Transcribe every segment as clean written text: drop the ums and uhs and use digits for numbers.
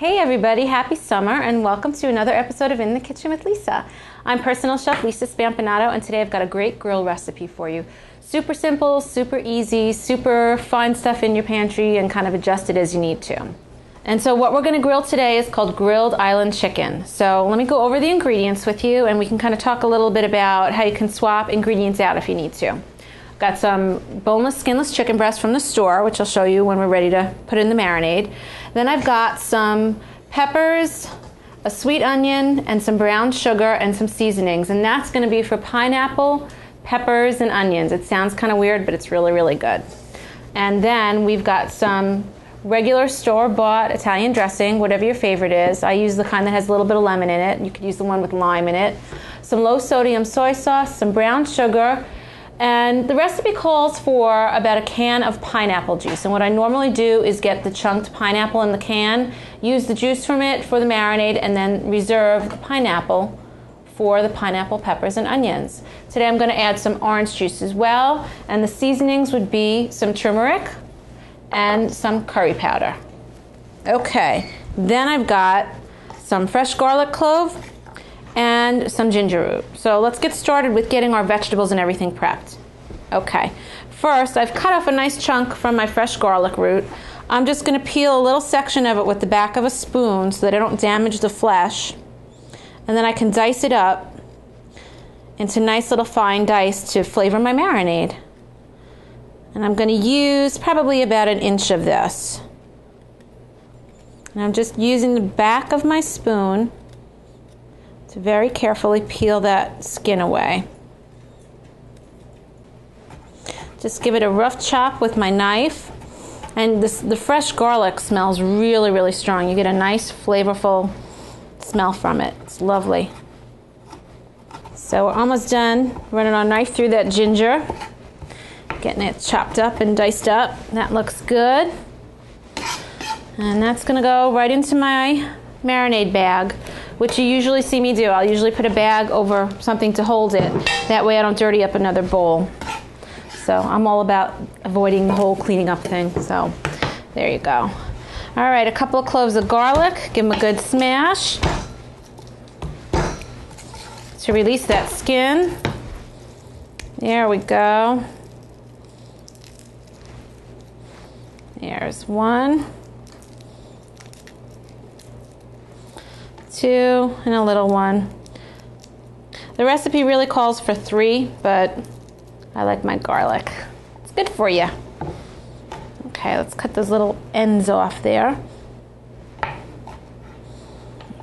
Hey everybody, happy summer and welcome to another episode of In the Kitchen with Lisa. I'm personal chef Lisa Spampinato and today I've got a great grill recipe for you. Super simple, super easy, super fun stuff in your pantry and kind of adjust it as you need to. And so what we're going to grill today is called grilled island chicken. So let me go over the ingredients with you and we can kind of talk a little bit about how you can swap ingredients out if you need to. Got some boneless, skinless chicken breast from the store, which I'll show you when we're ready to put in the marinade. Then I've got some peppers, a sweet onion, and some brown sugar and some seasonings. And that's going to be for pineapple, peppers, and onions. It sounds kind of weird, but it's really, really good. And then we've got some regular store-bought Italian dressing, whatever your favorite is. I use the kind that has a little bit of lemon in it. You could use the one with lime in it. Some low-sodium soy sauce, some brown sugar, and the recipe calls for about a can of pineapple juice. And what I normally do is get the chunked pineapple in the can, use the juice from it for the marinade, and then reserve the pineapple for the pineapple, peppers, and onions. Today I'm going to add some orange juice as well, and the seasonings would be some turmeric and some curry powder. Okay, then I've got some fresh garlic clove and some ginger root. So let's get started with getting our vegetables and everything prepped. Okay, first I've cut off a nice chunk from my fresh garlic root. I'm just going to peel a little section of it with the back of a spoon so that I don't damage the flesh. And then I can dice it up into nice little fine dice to flavor my marinade. And I'm going to use probably about an inch of this. And I'm just using the back of my spoon to very carefully peel that skin away. Just give it a rough chop with my knife. And the fresh garlic smells really, really strong. You get a nice flavorful smell from it. It's lovely. So we're almost done running our knife through that ginger. Getting it chopped up and diced up. That looks good. And that's going to go right into my marinade bag, which you usually see me do. I'll usually put a bag over something to hold it. That way I don't dirty up another bowl. So I'm all about avoiding the whole cleaning up thing. So there you go. All right, a couple of cloves of garlic. Give them a good smash to release that skin. There we go. There's one, two, and a little one. The recipe really calls for 3, but I like my garlic. It's good for you. Okay, let's cut those little ends off there.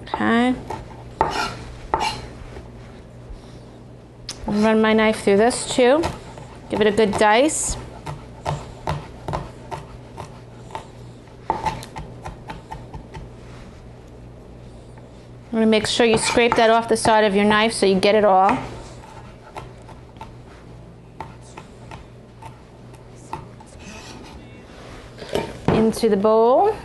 Okay. I'll run my knife through this too. Give it a good dice. I'm going to make sure you scrape that off the side of your knife so you get it all. Into the bowl.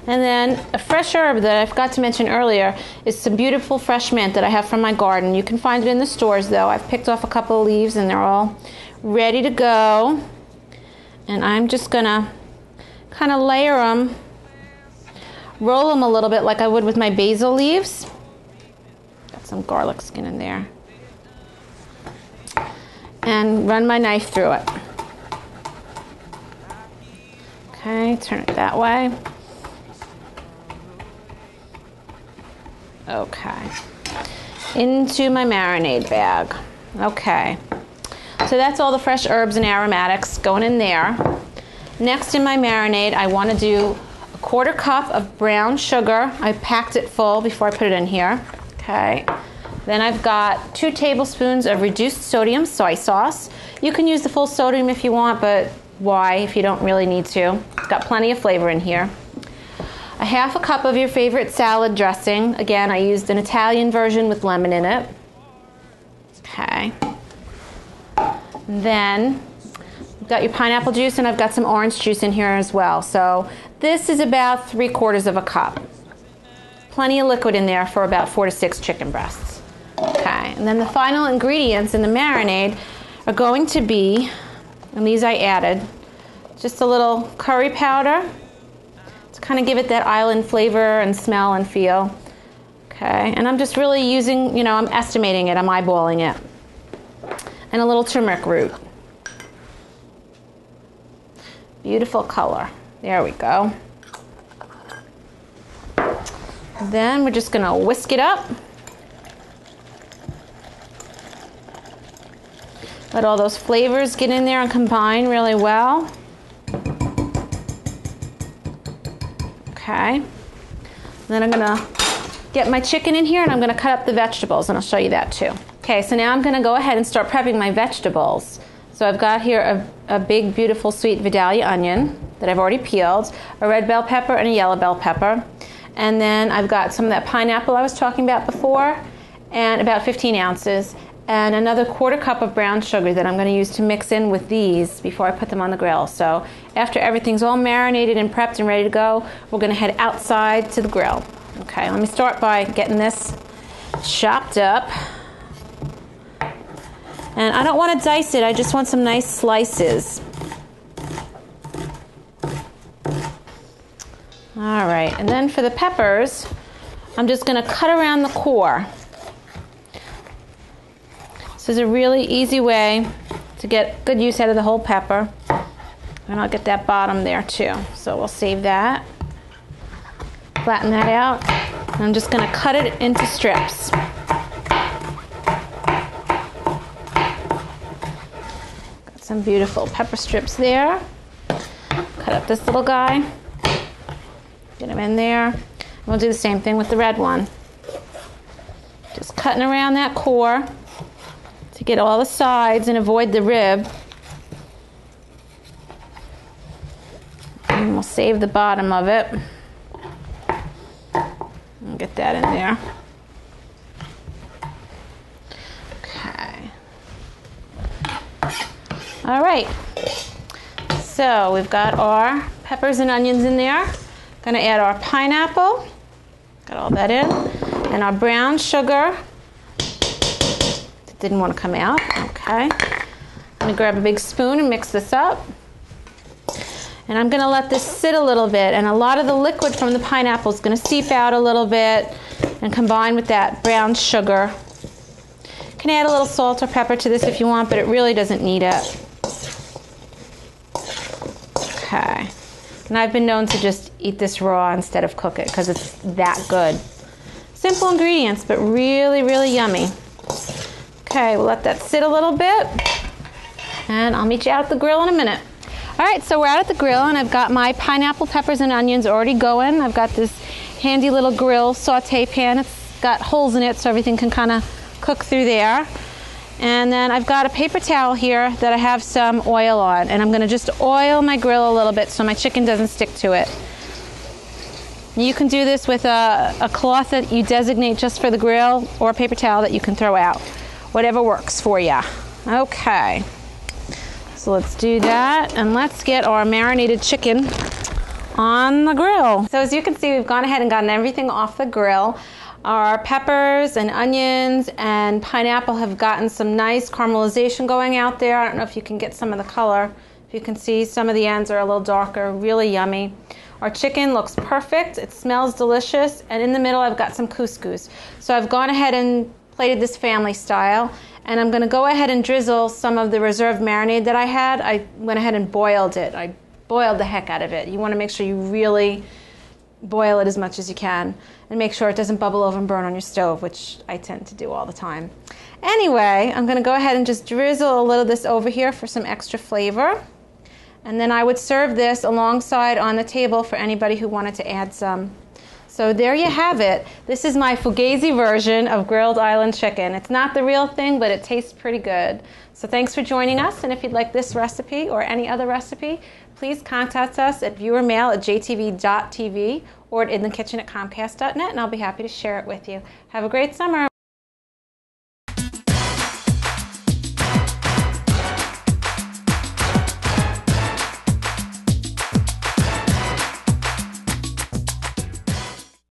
And then a fresh herb that I forgot to mention earlier is some beautiful fresh mint that I have from my garden. You can find it in the stores though. I've picked off a couple of leaves and they're all ready to go. And I'm just going to kind of layer them. Roll them a little bit like I would with my basil leaves. Got some garlic skin in there. And run my knife through it. Okay, turn it that way. Okay. Into my marinade bag. Okay. So that's all the fresh herbs and aromatics going in there. Next in my marinade, I want to do 1/4 cup of brown sugar. I packed it full before I put it in here. Okay. Then I've got 2 tablespoons of reduced sodium soy sauce. You can use the full sodium if you want, but why if you don't really need to? It's got plenty of flavor in here. 1/2 cup of your favorite salad dressing. Again, I used an Italian version with lemon in it. Okay. Then you've got your pineapple juice and I've got some orange juice in here as well. So this is about 3/4 of a cup. Plenty of liquid in there for about 4 to 6 chicken breasts. Okay, and then the final ingredients in the marinade are going to be, and these I added, just a little curry powder kind of give it that island flavor and smell and feel. Okay, and I'm just really using, I'm estimating it, I'm eyeballing it. And a little turmeric root. Beautiful color. There we go. Then we're just gonna whisk it up. Let all those flavors get in there and combine really well. Okay. Then I'm gonna get my chicken in here and I'm gonna cut up the vegetables, and I'll show you that too. Okay, so now I'm gonna go ahead and start prepping my vegetables. So I've got here a big, beautiful, sweet Vidalia onion that I've already peeled, a red bell pepper and a yellow bell pepper. And then I've got some of that pineapple I was talking about before, and about 15 ounces, and another 1/4 cup of brown sugar that I'm going to use to mix in with these before I put them on the grill. So after everything's all marinated and prepped and ready to go, we're going to head outside to the grill. Okay, let me start by getting this chopped up. And I don't want to dice it, I just want some nice slices. All right, and then for the peppers, I'm just going to cut around the core. This is a really easy way to get good use out of the whole pepper. And I'll get that bottom there too. So we'll save that. Flatten that out. And I'm just going to cut it into strips. Got some beautiful pepper strips there. Cut up this little guy. Get them in there. And we'll do the same thing with the red one. Just cutting around that core to get all the sides and avoid the rib. And we'll save the bottom of it. And get that in there. Okay. All right. So we've got our peppers and onions in there. Gonna add our pineapple. Got all that in. And our brown sugar. It didn't want to come out. Okay. I'm gonna grab a big spoon and mix this up. And I'm gonna let this sit a little bit, and a lot of the liquid from the pineapple is gonna seep out a little bit and combine with that brown sugar. You can add a little salt or pepper to this if you want, but it really doesn't need it. Okay. And I've been known to just eat this raw instead of cook it because it's that good. Simple ingredients, but really, really yummy. Okay, we'll let that sit a little bit, and I'll meet you out at the grill in a minute. All right, so we're out at the grill, and I've got my pineapple, peppers, and onions already going. I've got this handy little grill saute pan. It's got holes in it so everything can kind of cook through there. And then I've got a paper towel here that I have some oil on, and I'm going to just oil my grill a little bit so my chicken doesn't stick to it. You can do this with a cloth that you designate just for the grill, or a paper towel that you can throw out. Whatever works for you. Okay. So let's do that, and let's get our marinated chicken on the grill. So as you can see, we've gone ahead and gotten everything off the grill. Our peppers and onions and pineapple have gotten some nice caramelization going out there. I don't know if you can get some of the color. If you can see, some of the ends are a little darker, really yummy. Our chicken looks perfect. It smells delicious. And in the middle, I've got some couscous. So I've gone ahead and plated this family style. And I'm going to go ahead and drizzle some of the reserved marinade that I had. I went ahead and boiled it. I boiled the heck out of it. You want to make sure you really boil it as much as you can, and make sure it doesn't bubble over and burn on your stove, which I tend to do all the time. Anyway, I'm going to go ahead and just drizzle a little of this over here for some extra flavor. And then I would serve this alongside on the table for anybody who wanted to add some. So there you have it. This is my Fugazi version of grilled island chicken. It's not the real thing, but it tastes pretty good. So thanks for joining us, and if you'd like this recipe or any other recipe, please contact us at viewermail@jtv.tv or at inthekitchen@comcast.net, and I'll be happy to share it with you. Have a great summer.